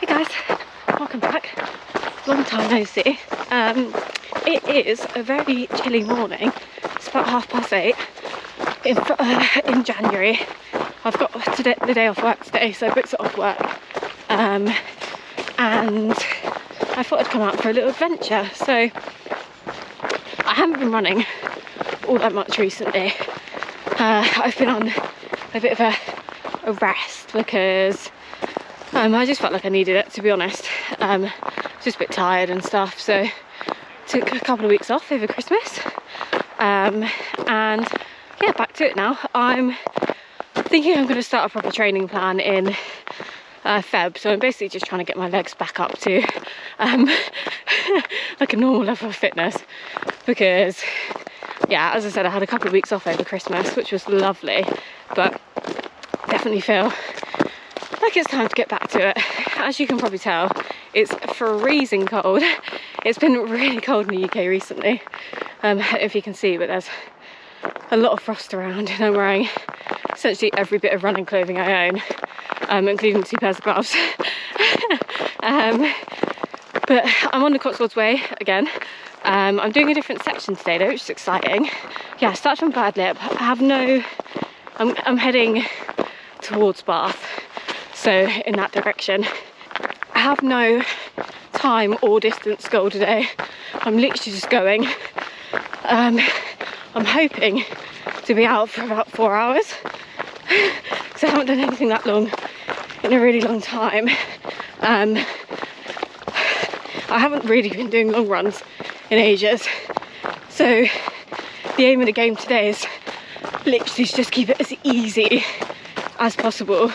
Hey guys, welcome back. Long time no see. It is a very chilly morning. It's about 8:30 in January. I've got the day off work today, so I booked it off work. And I thought I'd come out for a little adventure. So I haven't been running all that much recently. I've been on a bit of a rest because I just felt like I needed it, to be honest. Just a bit tired and stuff, so took a couple of weeks off over Christmas. And yeah, back to it now. I'm thinking I'm going to start a proper training plan in Feb, so I'm basically just trying to get my legs back up to like a normal level of fitness, because yeah, as I said, I had a couple of weeks off over Christmas, which was lovely, but definitely feel like it's time to get back to it. As you can probably tell, it's freezing cold. It's been really cold in the UK recently, if you can see, but there's a lot of frost around, and I'm wearing essentially every bit of running clothing I own, including 2 pairs of gloves. But I'm on the Cotswolds Way again. I'm doing a different section today though, which is exciting. Yeah, I start from Birdlip. I'm heading towards Bath, so in that direction. I have no time or distance goal today. I'm literally just going. I'm hoping to be out for about 4 hours, because I haven't done anything that long in a really long time. I haven't really been doing long runs in ages, so the aim of the game today is literally to just keep it as easy as possible,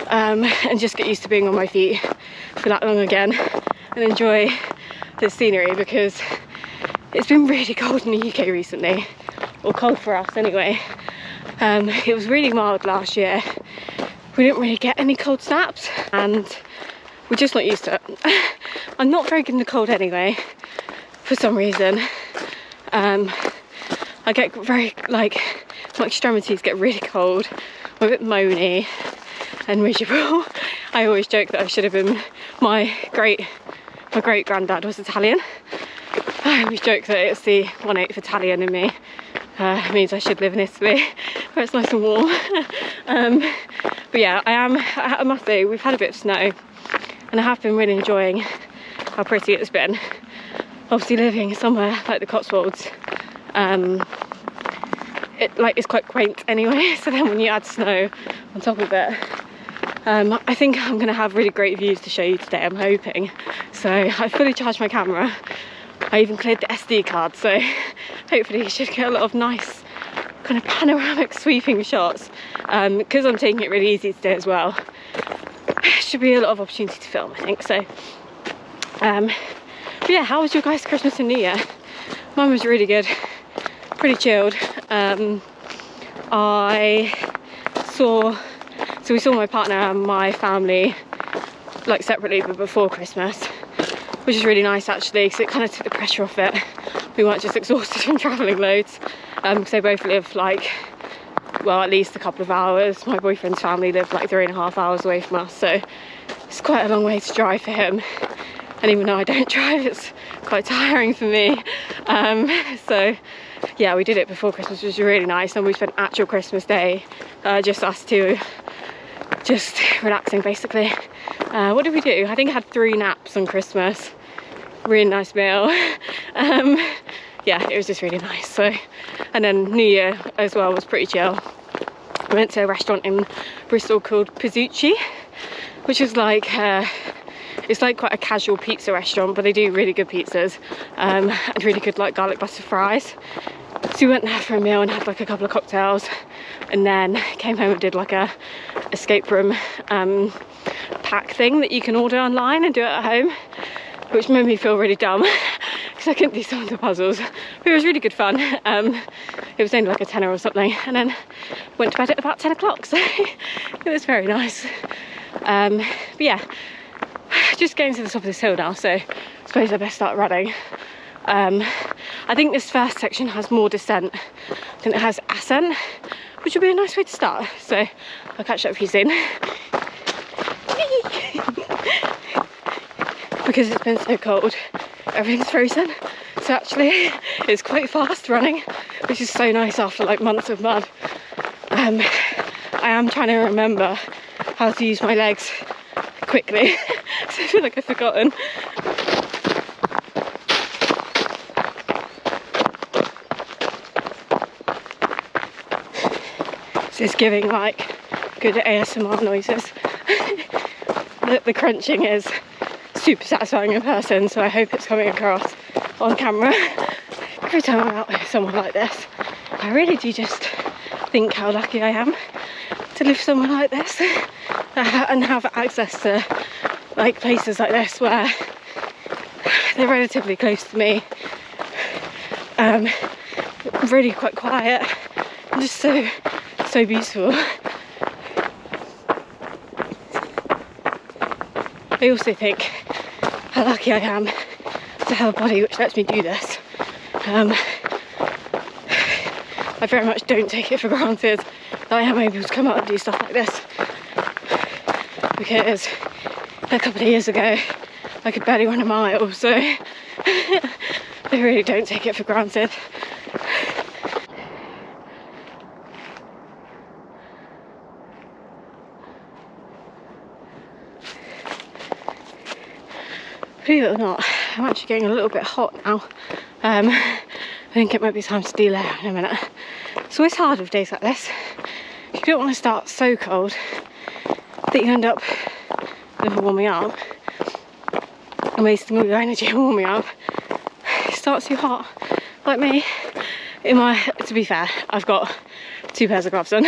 and just get used to being on my feet for that long again and enjoy the scenery, because it's been really cold in the UK recently, or cold for us anyway. It was really mild last year. We didn't really get any cold snaps, and we're just not used to it. I'm not very good in the cold anyway, for some reason. I get very, like, my extremities get really cold. I'm a bit moany and miserable. I always joke that I should have been, my great granddad was Italian. I always joke that it's the 1/8 Italian in me. It means I should live in Italy, where it's nice and warm. But yeah, I must say, we've had a bit of snow, and I have been really enjoying how pretty it's been. Obviously living somewhere like the Cotswolds, it's quite quaint anyway, so then when you add snow on top of it, I think I'm going to have really great views to show you today, I'm hoping. So I fully charged my camera. I even cleared the SD card, so hopefully you should get a lot of nice kind of panoramic sweeping shots, because I'm taking it really easy today as well. Should be a lot of opportunity to film, I think. So but yeah, how was your guys' Christmas and New Year? Mine was really good, pretty chilled. We saw my partner and my family like separately, but before Christmas, which is really nice actually, because it kind of took the pressure off it. We weren't just exhausted from travelling loads, because they both live like, well, at least a couple of hours. My boyfriend's family live like 3.5 hours away from us, so it's quite a long way to drive for him. And even though I don't drive, it's quite tiring for me. So yeah, we did it before Christmas, which was really nice. And we spent actual Christmas Day, just us two, just relaxing basically. What did we do? I think I had 3 naps on Christmas. Really nice meal. Yeah, it was just really nice. So, and then New Year as well was pretty chill. I went to a restaurant in Bristol called Pizzucci, which is like it's like quite a casual pizza restaurant, but they do really good pizzas, and really good like garlic butter fries. So we went there for a meal and had like a couple of cocktails, and then came home and did like a escape room pack thing that you can order online and do it at home, which made me feel really dumb because I couldn't do some of the puzzles, but it was really good fun. It was only like a tenner or something, and then went to bed at about 10 o'clock, so it was very nice. But yeah, just getting to the top of this hill now, so I suppose I best start running. I think this first section has more descent than it has ascent, which will be a nice way to start, so I'll catch up with you soon. because it's been so cold, everything's frozen. So actually it's quite fast running, which is so nice after like months of mud. I am trying to remember how to use my legs quickly, so I feel like I've forgotten. So it's giving like good ASMR noises. The crunching is super satisfying in person, so I hope it's coming across on camera. Every time I'm out with someone like this, I really do just think how lucky I am to live somewhere like this and have access to like places like this where they're relatively close to me, really quite quiet and just so beautiful. I also think how lucky I am to have a body which lets me do this. I very much don't take it for granted that I am able to come out and do stuff like this, because a couple of years ago I could barely run a mile, so I really don't take it for granted. Believe it or not, I'm actually getting a little bit hot now. I think it might be time to delayer in a minute. It's always hard with days like this. You don't want to start so cold that you end up never warming up and wasting all your energy warming up. It starts too hot, like me. To be fair, I've got 2 pairs of gloves on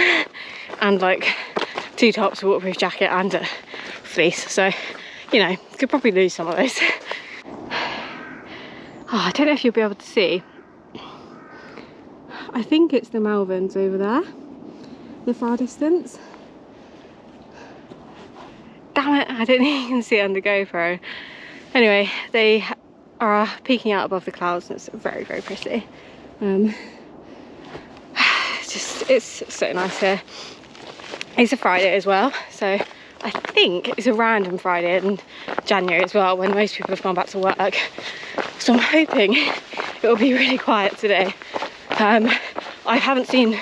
and like 2 tops, a waterproof jacket and a fleece, so you know, could probably lose some of those. Oh, I don't know if you'll be able to see. I think it's the Malverns over there, the far distance. Damn it, I don't think you can see it on the GoPro. Anyway, they are peeking out above the clouds and it's very, very pretty. It's so nice here. It's a Friday as well, so I think it's a random Friday in January as well, when most people have gone back to work. So I'm hoping it will be really quiet today. I haven't seen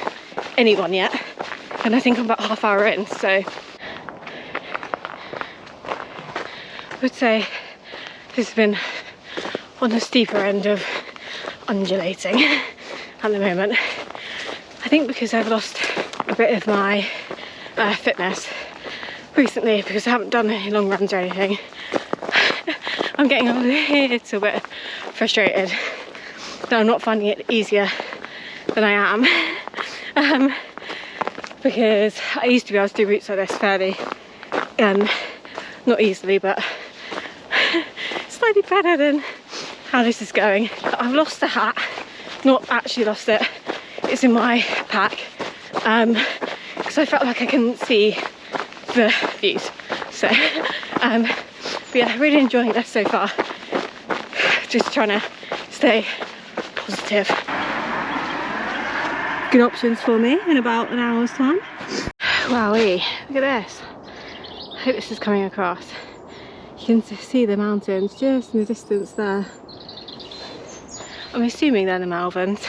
anyone yet, and I think I'm about half hour in, so I would say this has been on the steeper end of undulating at the moment. I think because I've lost a bit of my fitness recently, because I haven't done any long runs or anything. I'm getting a little bit frustrated that I'm not finding it easier than I am, because I used to be able to do routes like this fairly, not easily, but slightly better than how this is going. I've lost the hat, not actually lost it, it's in my pack, because I felt like I couldn't see the views. So but yeah, really enjoying this so far, just trying to stay positive. Good options for me in about an hour's time. Wowee, look at this. I hope this is coming across. You can see the mountains just in the distance there. I'm assuming they're the Malverns.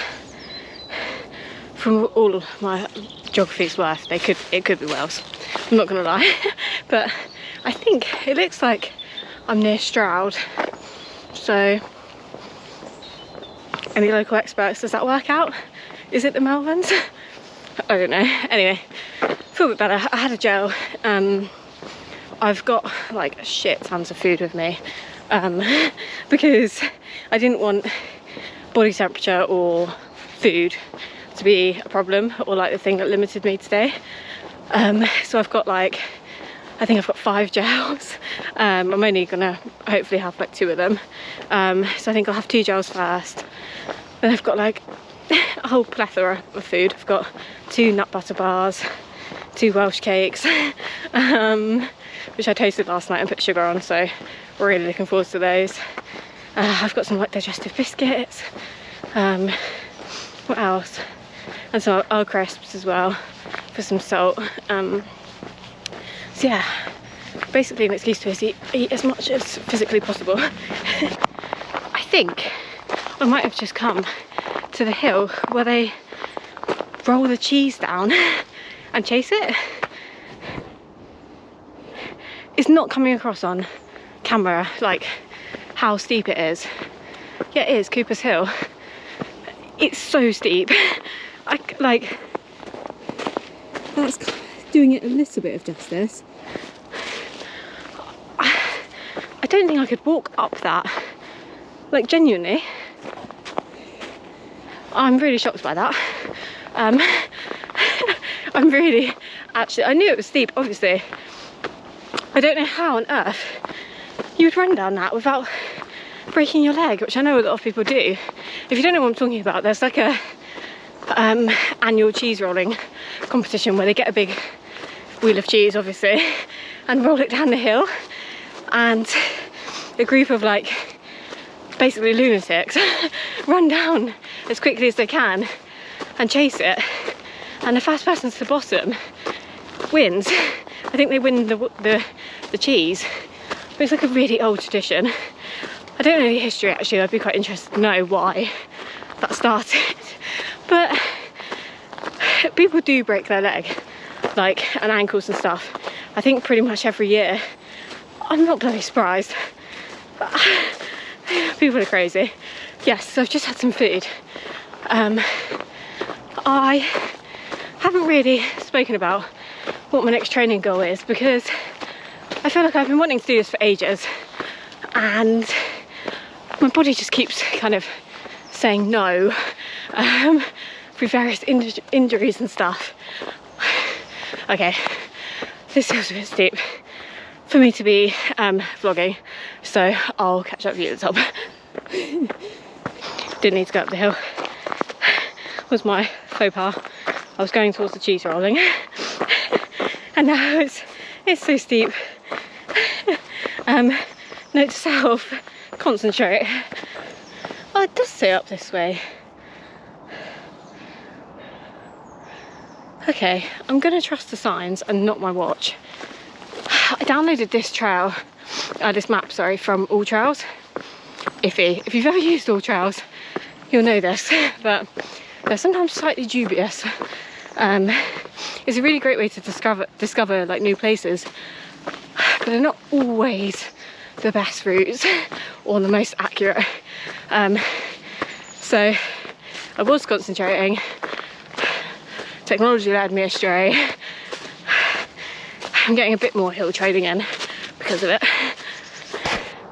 From all of my geography's worth, it could be Wales. I'm not gonna lie, but I think it looks like I'm near Stroud. So, any local experts, does that work out? Is it the Malverns? I don't know. Anyway, I feel a bit better. I had a gel. I've got like shit tons of food with me, because I didn't want body temperature or food to be a problem, or like the thing that limited me today. So I've got like, I think I've got 5 gels. I'm only gonna hopefully have like 2 of them. So I think I'll have 2 gels first. Then I've got like a whole plethora of food. I've got 2 nut butter bars, 2 Welsh cakes, which I toasted last night and put sugar on, so we're really looking forward to those. I've got some like digestive biscuits. What else? And some crisps as well for some salt. So yeah, basically an excuse to us eat as much as physically possible. I think I might have just come to the hill where they roll the cheese down and chase it. It's not coming across on camera like how steep it is. Yeah, it is Cooper's Hill. It's so steep. That's doing it a little bit of justice. I don't think I could walk up that. Like, genuinely. I'm really shocked by that. I'm really, actually, I knew it was steep, obviously. I don't know how on earth you would run down that without breaking your leg, which I know a lot of people do. If you don't know what I'm talking about, there's like a annual cheese rolling competition where they get a big wheel of cheese, obviously, and roll it down the hill, and a group of like basically lunatics run down as quickly as they can and chase it, and the fast person to the bottom wins. I think they win the cheese. But it's like a really old tradition. I don't know the history actually. I'd be quite interested to know why that started. But people do break their leg, like, and ankles and stuff. I think pretty much every year. I'm not bloody surprised. People are crazy. Yes, so I've just had some food. I haven't really spoken about what my next training goal is, because I feel like I've been wanting to do this for ages, and my body just keeps kind of saying no through various injuries and stuff. Okay, this feels a bit steep for me to be vlogging, so I'll catch up with you at the top. Didn't need to go up the hill. Was my faux pas. I was going towards the cheese rolling and now it's so steep. Note to self, concentrate. Oh, it does say up this way. Okay, I'm gonna trust the signs and not my watch. I downloaded this trail, this map, sorry, from All Trails. Iffy. If you've ever used All Trails, you'll know this, but they're sometimes slightly dubious. It's a really great way to discover like new places, but they're not always the best routes or the most accurate. So I was concentrating. Technology led me astray. I'm getting a bit more hill training in because of it.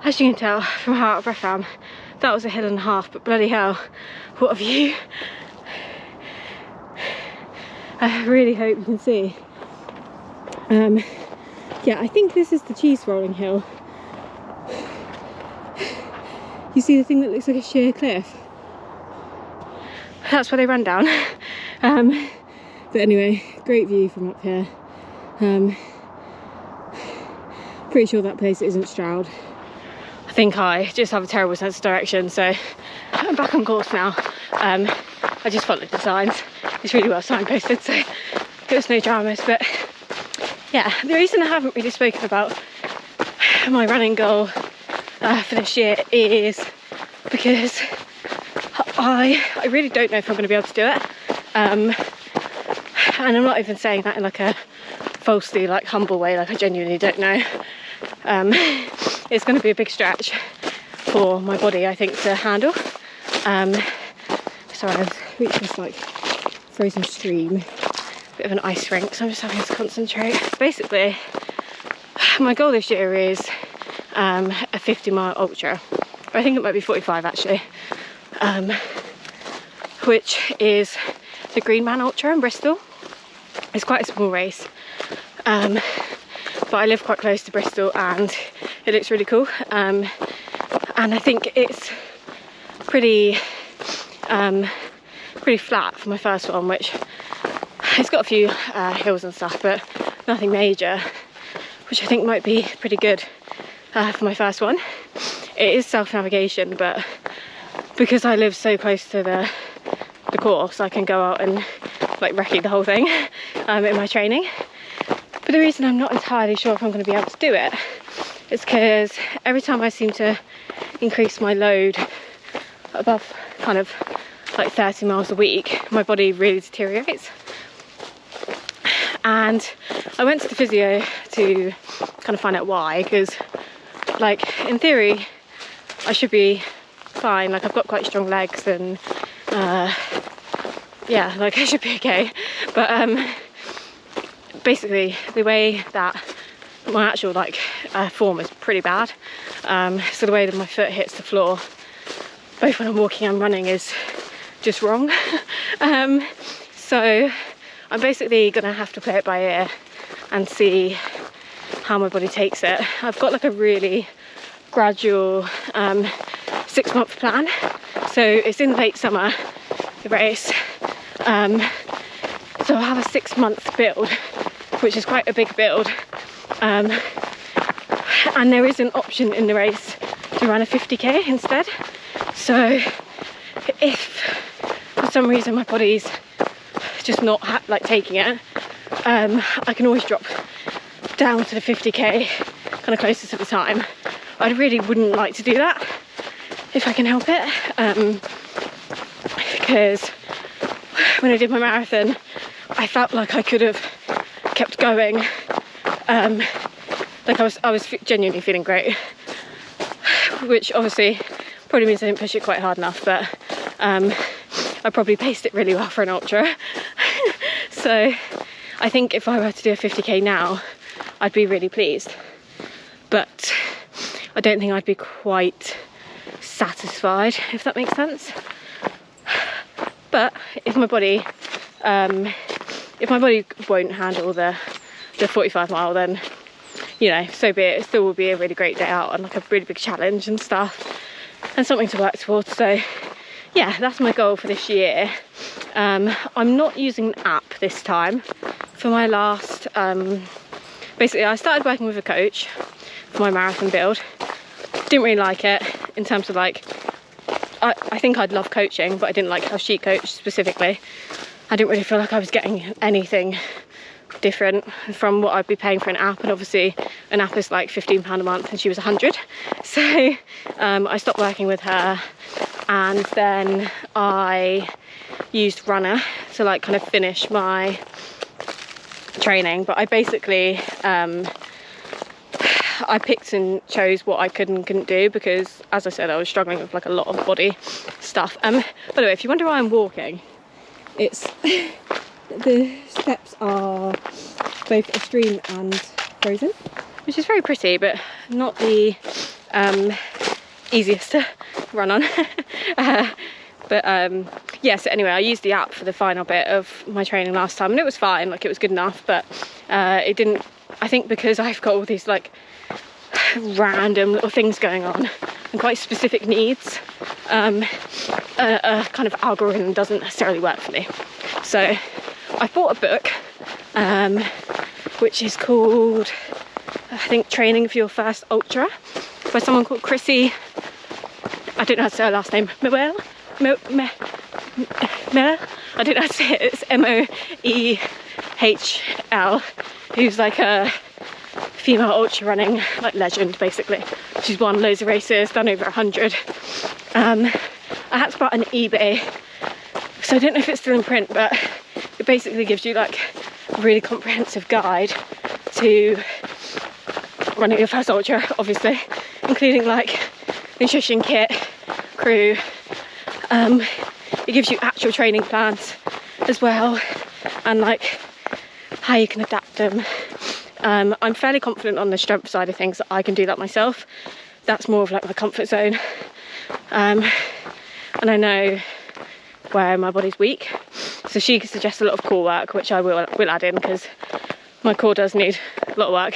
As you can tell from how out of breath I am, that was a hill and a half, but bloody hell, what a view. I really hope you can see. Yeah, I think this is the cheese rolling hill. You see the thing that looks like a sheer cliff? That's where they run down. But anyway, great view from up here. Pretty sure that place isn't Stroud. I think I just have a terrible sense of direction, so I'm back on course now. I just followed the signs. It's really well signposted, so there's no dramas. But yeah, the reason I haven't really spoken about my running goal for this year is because I really don't know if I'm going to be able to do it. And I'm not even saying that in like a falsely like humble way, like I genuinely don't know. It's going to be a big stretch for my body, I think, to handle. Sorry, I've reached this like frozen stream, bit of an ice rink, so I'm just having to concentrate. Basically, my goal this year is a 50-mile ultra, or I think it might be 45 actually, which is the Green Man Ultra in Bristol. It's quite a small race, but I live quite close to Bristol and it looks really cool, and I think it's pretty flat for my first one, which it's got a few hills and stuff, but nothing major, which I think might be pretty good for my first one. It is self-navigation, but because I live so close to the course, I can go out and like recce the whole thing in my training. But But the reason I'm not entirely sure if I'm going to be able to do it is because every time I seem to increase my load above kind of like 30 miles a week, my body really deteriorates. And I went to the physio to kind of find out why, because like in theory I should be fine, like I've got quite strong legs and yeah, like I should be okay. But basically the way that my actual like form is pretty bad, so the way that my foot hits the floor both when I'm walking and running is just wrong. So I'm basically gonna have to play it by ear and see how my body takes it. I've got like a really gradual 6-month plan, so it's in late summer, the race, so I'll have a 6-month build, which is quite a big build, and there is an option in the race to run a 50k instead. So if for some reason my body's just not like taking it, I can always drop down to the 50k kind of closer to the time. I really wouldn't like to do that if I can help it, because when I did my marathon I felt like I could have kept going, like I was genuinely feeling great, which obviously probably means I didn't push it quite hard enough, but I probably paced it really well for an ultra. So I think if I were to do a 50k now I'd be really pleased, but I don't think I'd be quite satisfied, if that makes sense. But if my body won't handle the 45 mile, then you know, so be it. It still will be a really great day out and like a really big challenge and stuff, and something to work towards. So yeah, that's my goal for this year. I'm not using an app this time for my last, basically I started working with a coach for my marathon build. Didn't really like it in terms of like, I think I'd love coaching, but I didn't like how she coached specifically. I didn't really feel like I was getting anything different from what I'd be paying for an app, and obviously an app is like £15 a month and she was 100. So I stopped working with her, and then I used Runner to like kind of finish my training. But I basically I picked and chose what I could and couldn't do, because as I said I was struggling with like a lot of body stuff. By the way, if you wonder why I'm walking, it's the steps are both a stream and frozen, which is very pretty but not the easiest to run on. Yeah, so anyway, I used the app for the final bit of my training last time and it was fine, like it was good enough, but it didn't, I think because I've got all these like random little things going on and quite specific needs, a kind of algorithm doesn't necessarily work for me. So I bought a book which is called, I think, Training for Your First Ultra, by someone called Chrissy, I don't know how to say her last name, Miller? I don't know how to say it, it's M-O-E-H-L, who's like a female ultra running like legend basically. She's won loads of races, done over 100. I had to buy an eBay, so I don't know if it's still in print, but it basically gives you like a really comprehensive guide to running your first ultra, obviously, including like nutrition kit, crew. It gives you actual training plans as well, and like how you can adapt them. I'm fairly confident on the strength side of things that I can do that myself. That's more of like my comfort zone, and I know where my body's weak, so she suggests a lot of core work, which I will add in because my core does need a lot of work.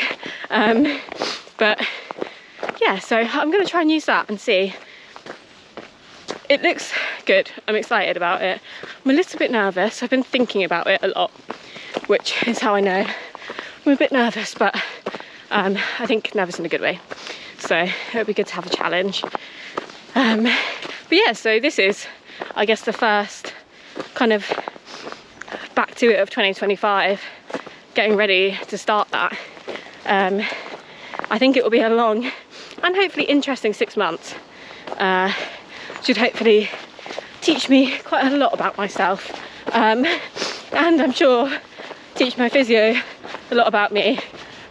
But yeah, so I'm going to try and use that and see. It looks good, I'm excited about it. I'm a little bit nervous, I've been thinking about it a lot, which is how I know I'm a bit nervous, but I think nervous in a good way. So it'll be good to have a challenge. But yeah, so this is, I guess, the first kind of back to it of 2025 getting ready to start that. I think it will be a long and hopefully interesting 6 months. Should hopefully teach me quite a lot about myself, and I'm sure teach my physio a lot about me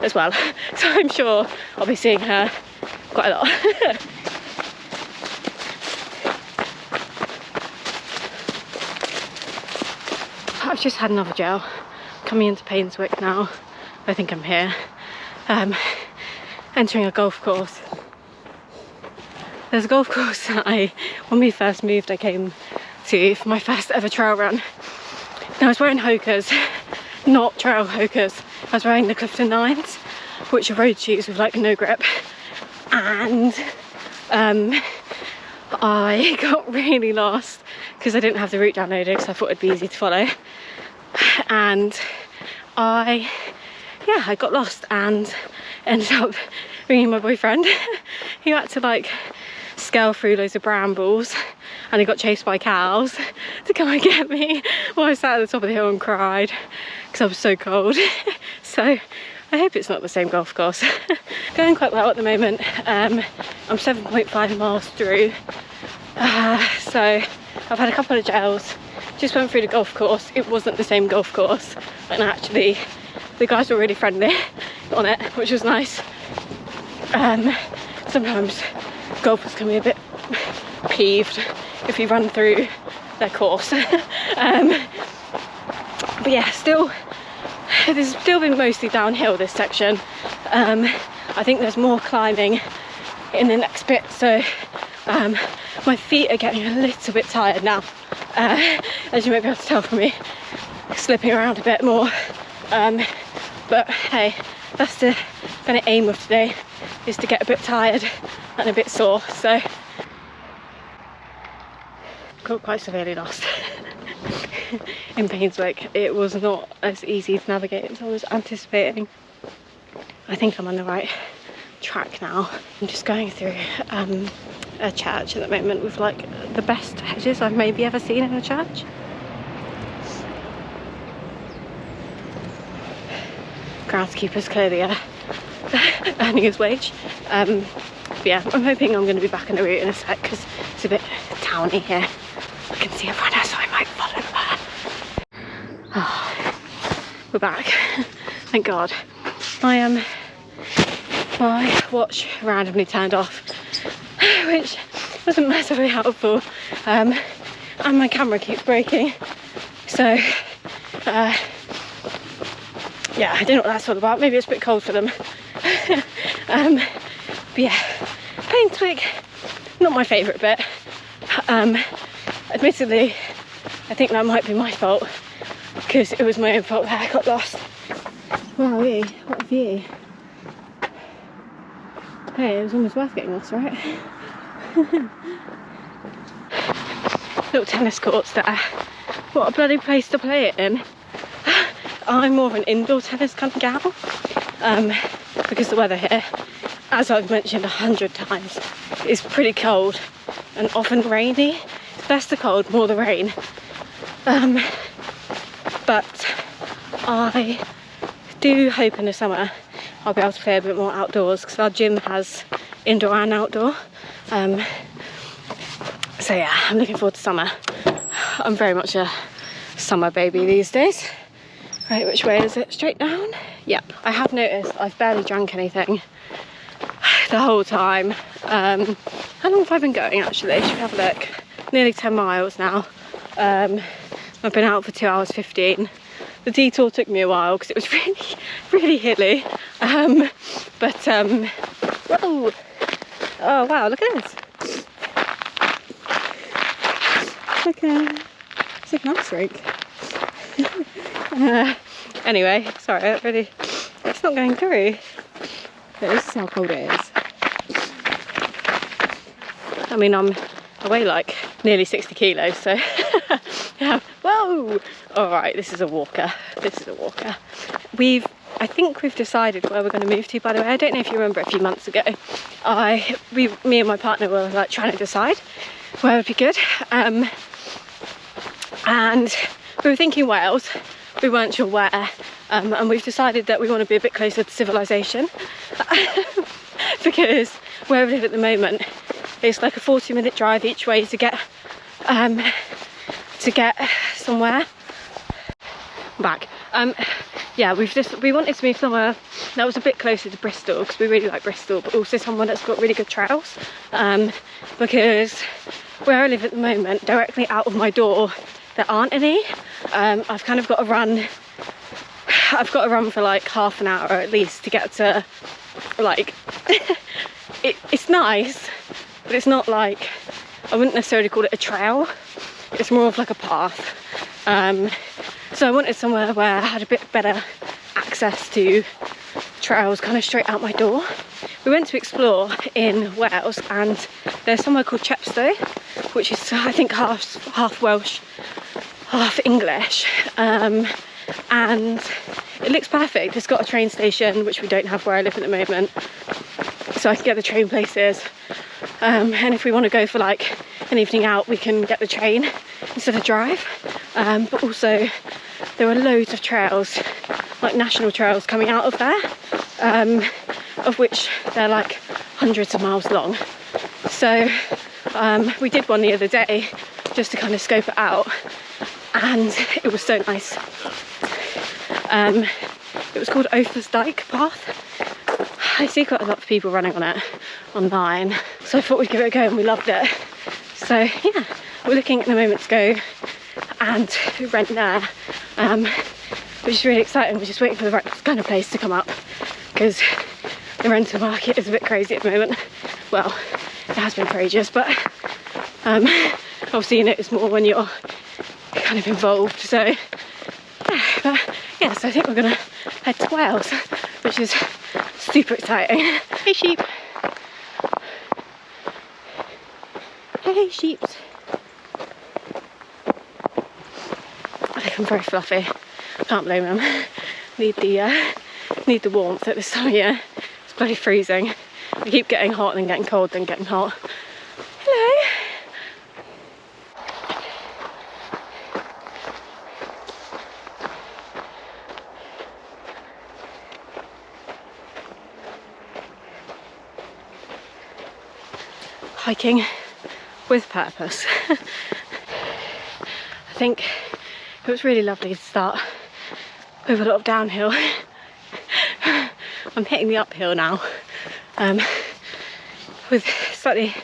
as well. So I'm sure I'll be seeing her quite a lot. I've just had another gel. Coming into Painswick now. I think I'm here. Entering a golf course. There's a golf course that when we first moved, I came to for my first ever trail run. Now I was wearing Hoka's, not trail Hoka's. I was wearing the Clifton 9s, which are road shoes with like no grip. And I got really lost because I didn't have the route downloaded, because I thought it'd be easy to follow. And I got lost and ended up ringing my boyfriend. He had to like scale through loads of brambles, and he got chased by cows to come and get me while I sat at the top of the hill and cried because I was so cold. So I hope it's not the same golf course. Going quite well at the moment. I'm 7.5 miles through. So I've had a couple of gels. Just went through the golf course. It wasn't the same golf course, and actually the guys were really friendly on it, which was nice. Sometimes golfers can be a bit peeved if you run through their course. But yeah, this has still been mostly downhill, this section. I think there's more climbing in the next bit, so my feet are getting a little bit tired now, as you might be able to tell from me slipping around a bit more. But hey, that's the kind of aim of today, is to get a bit tired and a bit sore. So got quite severely lost in Painswick. It was not as easy to navigate as I was anticipating. I think I'm on the right track now. I'm just going through a church at the moment with like the best hedges I've maybe ever seen in a church. Groundskeeper's clearly earning his wage. But yeah, I'm hoping I'm going to be back on the route in a sec because it's a bit towny here. I can see a runner, so I might follow her. Oh, we're back. Thank God. My watch randomly turned off, which wasn't massively helpful, and my camera keeps breaking. So yeah, I don't know what that's all about. Maybe it's a bit cold for them. But yeah, Painswick, not my favourite bit. Admittedly, I think that might be my fault, because it was my own fault that I got lost. Wow, what a view. Hey, it was almost worth getting lost, right? Little tennis courts there. What a bloody place to play it in. I'm more of an indoor tennis kind of gal, because the weather here, as I've mentioned 100 times, is pretty cold and often rainy. Less the cold, more the rain. But I do hope in the summer I'll be able to play a bit more outdoors, because our gym has indoor and outdoor. So yeah, I'm looking forward to summer. I'm very much a summer baby these days. Right, which way is it? Straight down? Yep. I have noticed I've barely drank anything the whole time. How long have I been going actually? Should we have a look? Nearly 10 miles now. I've been out for 2 hours 15. The detour took me a while because it was really hilly. Whoa! Oh wow, look at this. It's like an ice rink. Anyway, sorry, it's not going through. But this is how cold it is. I mean, I weigh like nearly 60 kilos, so yeah. Whoa! Alright, this is a walker. I think we've decided where we're going to move to, by the way. I don't know if you remember a few months ago. Me and my partner were like trying to decide where would be good. And we were thinking Wales. We weren't sure where. and we've decided that we want to be a bit closer to civilization because where we live at the moment, it's like a 40-minute drive each way to get somewhere back. Yeah, we wanted to move somewhere that was a bit closer to Bristol because we really like Bristol, but also somewhere that's got really good trails, because where I live at the moment, directly out of my door, there aren't any. I've kind of got to run, for like half an hour at least to get to, like, it's nice, but it's not like, I wouldn't necessarily call it a trail, it's more of like a path. So I wanted somewhere where I had a bit better access to trails kind of straight out my door. We went to explore in Wales and there's somewhere called Chepstow, which is I think half Welsh, half English, and it looks perfect. It's got a train station, which we don't have where I live at the moment, so I can get the train places, and if we want to go for like an evening out, we can get the train instead of drive. But also there are loads of trails, like national trails coming out of there, of which they're like hundreds of miles long. So we did one the other day just to kind of scope it out, and it was so nice. It was called Ophir's Dyke Path. I see quite a lot of people running on it online, so I thought we'd give it a go and we loved it. So yeah, we're looking at the moment to go and rent there, which is really exciting. We're just waiting for the right kind of place to come up because the rental market is a bit crazy at the moment. Well, it has been for ages, but obviously you notice more when you're kind of involved. So yeah, but yeah, so I think we're gonna head to Wales, which is super exciting. Hey sheep. Hey sheeps. I think I'm very fluffy. Can't blame them. Need the warmth at this time of year. It's bloody freezing. I keep getting hot and then getting cold, then getting hot. Hello. Hiking with purpose. I think it was really lovely to start with a lot of downhill. I'm hitting the uphill now, with slightly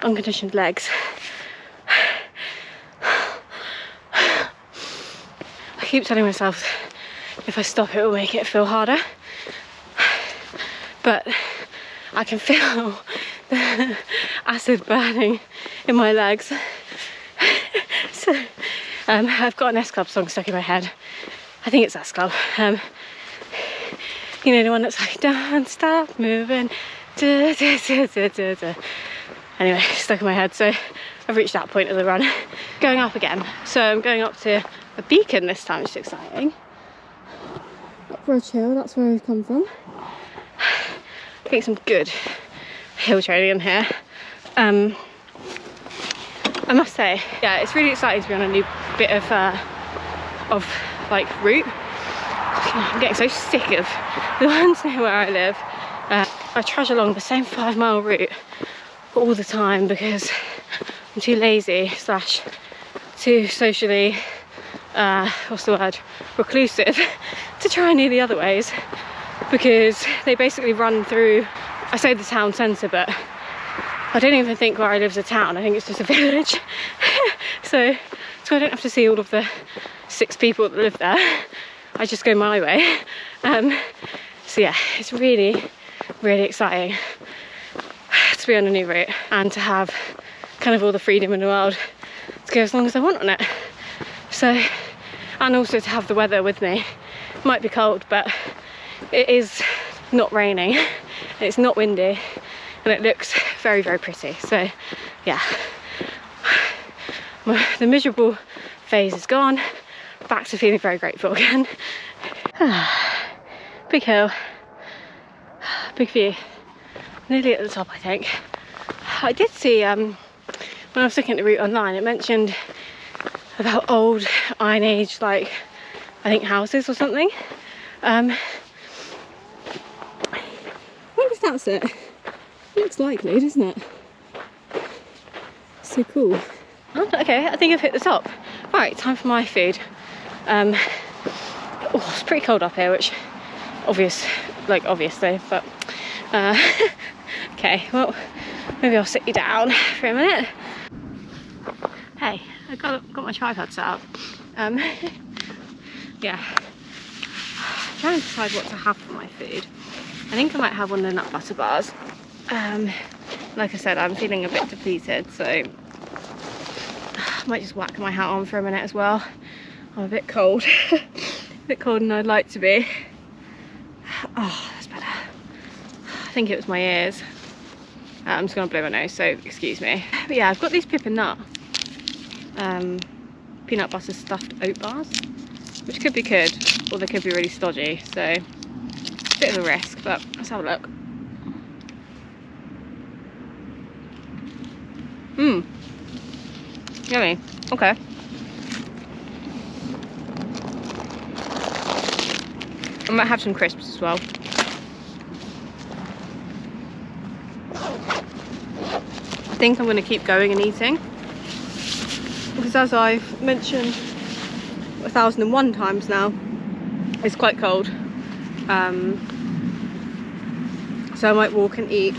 unconditioned legs. I keep telling myself if I stop it will make it feel harder, but I can feel the acid burning in my legs. So I've got an S Club song stuck in my head. I think it's S Club. You know, the one that's like, don't stop moving. Da, da, da, da, da, da. Anyway, stuck in my head. So I've reached that point of the run. Going up again. So I'm going up to a beacon this time, which is exciting. Up Ridge Hill, that's where we've come from. Getting some good hill training in here. I must say, yeah, it's really exciting to be on a new bit of like route. I'm getting so sick of the ones near where I live. I trudge along the same 5-mile route all the time because I'm too lazy / too socially, what's the word, reclusive to try and do the other ways, because they basically run through, I say the town centre, but I don't even think where I live is a town. I think it's just a village. so I don't have to see all of the 6 people that live there. I just go my way. So yeah, it's really, really exciting to be on a new route and to have kind of all the freedom in the world to go as long as I want on it. So, and also to have the weather with me. It might be cold, but it is not raining, and it's not windy, and it looks very, very pretty. So yeah, the miserable phase is gone. Back to feeling very grateful again. Big hill, big view, nearly at the top I think. I did see, when I was looking at the route online, it mentioned about old Iron Age, like I think houses or something. I wonder if that's it. Looks likely, doesn't it? So cool. Oh, okay, I think I've hit the top. Right, time for my food. Oh, it's pretty cold up here, which obviously, but okay, well, maybe I'll sit you down for a minute. Hey, I got my tripod set up. Yeah, I'm trying to decide what to have for my food. I think I might have one of the nut butter bars. Like I said, I'm feeling a bit depleted, so I might just whack my hat on for a minute as well. I'm a bit cold. A bit colder than I'd like to be. Oh, that's better. I think it was my ears. I'm just gonna blow my nose, so excuse me. But yeah, I've got these Pip and Nut peanut butter stuffed oat bars, which could be good, or they could be really stodgy, so a bit of a risk, but let's have a look. Mmm. Yummy. Okay. I might have some crisps as well. I think I'm going to keep going and eating, because as I've mentioned 1,001 times now, it's quite cold. So I might walk and eat,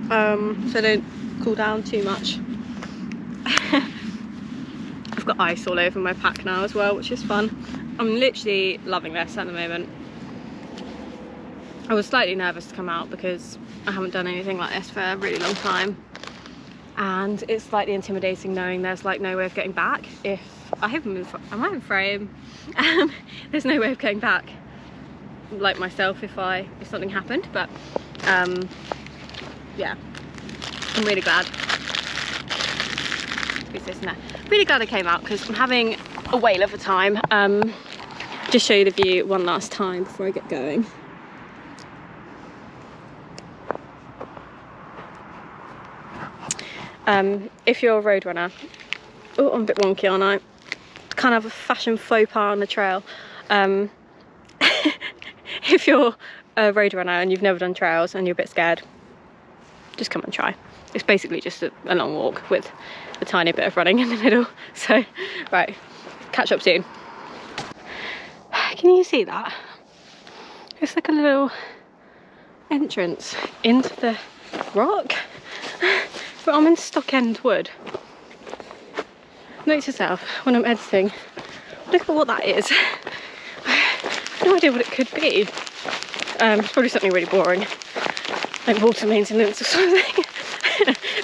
so I don't cool down too much. I've got ice all over my pack now as well, which is fun. I'm literally loving this at the moment. I was slightly nervous to come out because I haven't done anything like this for a really long time, and it's slightly intimidating knowing there's like no way of getting back. If I am in frame, there's no way of getting back like myself if something happened, but yeah, I'm really glad. Really glad I came out because I'm having a whale of a time. Just show you the view one last time before I get going. If you're a road runner, oh, I'm a bit wonky, aren't I? Kind of a fashion faux pas on the trail. If you're a road runner and you've never done trails and you're a bit scared, just come and try. It's basically just a long walk with a tiny bit of running in the middle. So, right, catch up soon. Can you see that? It's like a little entrance into the rock. But I'm in Stockend Wood. Note to self, when I'm editing, look at what that is. I have no idea what it could be. It's probably something really boring, like water maintenance or something.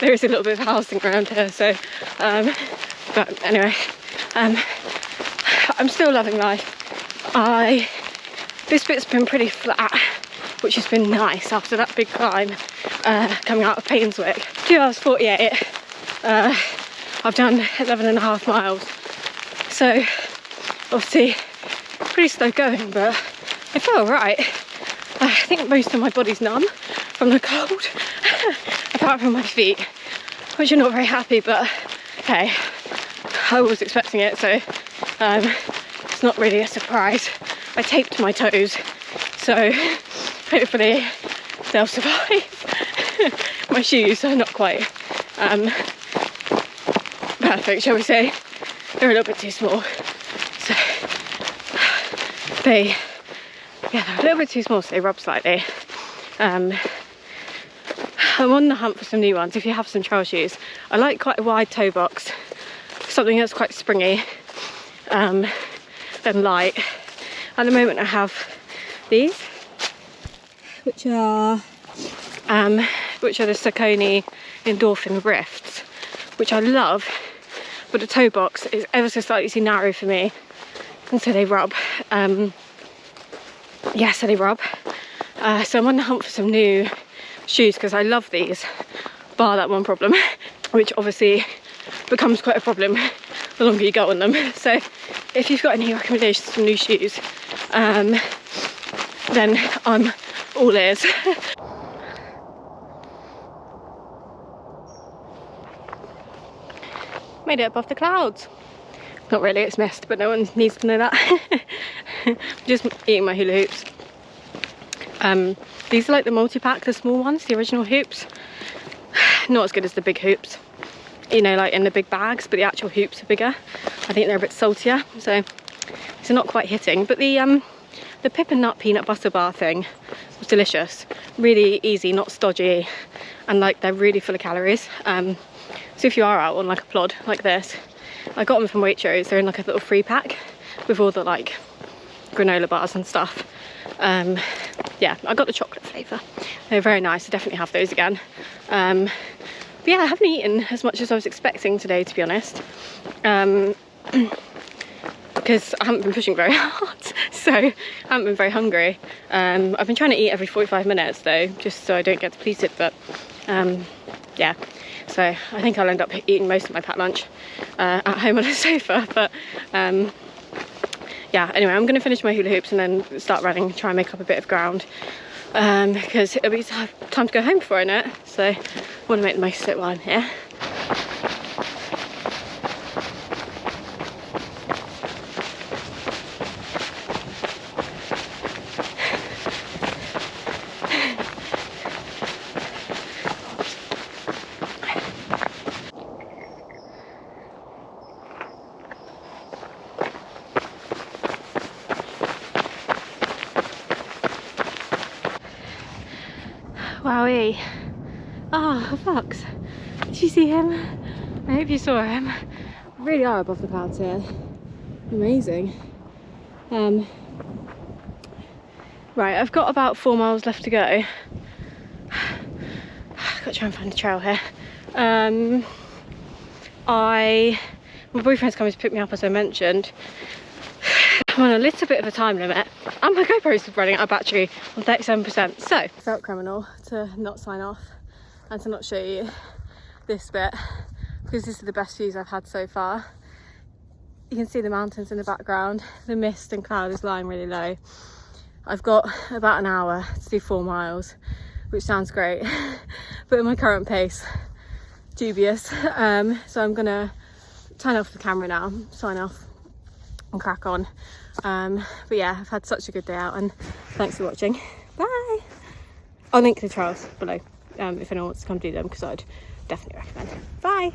There is a little bit of housing around here, so but anyway, I'm still loving life. This bit's been pretty flat, which has been nice after that big climb coming out of Painswick. 2 hours 48. I've done 11.5 miles, so obviously pretty slow going, but I feel alright. I think most of my body's numb from the cold, apart from my feet, which are not very happy, but hey, I was expecting it, so it's not really a surprise. I taped my toes, so hopefully they'll survive. My shoes are not quite perfect, shall we say. They're a little bit too small, so they're a little bit too small, so they rub slightly. I'm on the hunt for some new ones. If you have some trail shoes, I like quite a wide toe box, something that's quite springy and light. At the moment I have these, which are the Saucony Endorphin Rifts, which I love, but the toe box is ever so slightly too narrow for me, and so they rub. Yeah, so they rub. So I'm on the hunt for some new shoes because I love these, bar that one problem, which obviously becomes quite a problem the longer you go on them. So if you've got any recommendations for new shoes, then I'm all ears. Made it above the clouds. Not really, it's mist, but no one needs to know that. Just eating my hula hoops. These are like the multi-pack, the small ones, the original hoops. Not as good as the big hoops, you know, like in the big bags, but the actual hoops are bigger. I think they're a bit saltier, so they're not quite hitting. But the pip and nut peanut butter bar thing was delicious, really easy, not stodgy, and like they're really full of calories. So if you are out on like a plod like this, I got them from Waitrose. They're in like a little free pack with all the like granola bars and stuff. Yeah, I got the chocolate flavour. They're very nice. I definitely have those again. But yeah, I haven't eaten as much as I was expecting today, to be honest. Because I haven't been pushing very hard, so I haven't been very hungry. I've been trying to eat every 45 minutes though, just so I don't get depleted, but yeah. So I think I'll end up eating most of my packed lunch at home on a sofa, but yeah, anyway, I'm going to finish my hula hoops and then start running, try and make up a bit of ground, because it'll be time to go home before I know it, so I want to make the most of it while I'm here. Wowee. Ah, a fox. Did you see him? I hope you saw him. We really are above the clouds here. Amazing. Right, I've got about 4 miles left to go. I've got to try and find a trail here. My boyfriend's coming to pick me up, as I mentioned. I'm on a little bit of a time limit and my GoPro's running out of battery on 37%, so it felt criminal to not sign off and to not show you this bit, because this is the best views I've had so far. You can see the mountains in the background, the mist and cloud is lying really low. I've got about an hour to do 4 miles, which sounds great, but at my current pace, dubious. So I'm gonna turn off the camera now, sign off and crack on. But yeah, I've had such a good day out, and thanks for watching. Bye. I'll link the trails below if anyone wants to come do them, because I'd definitely recommend. Bye.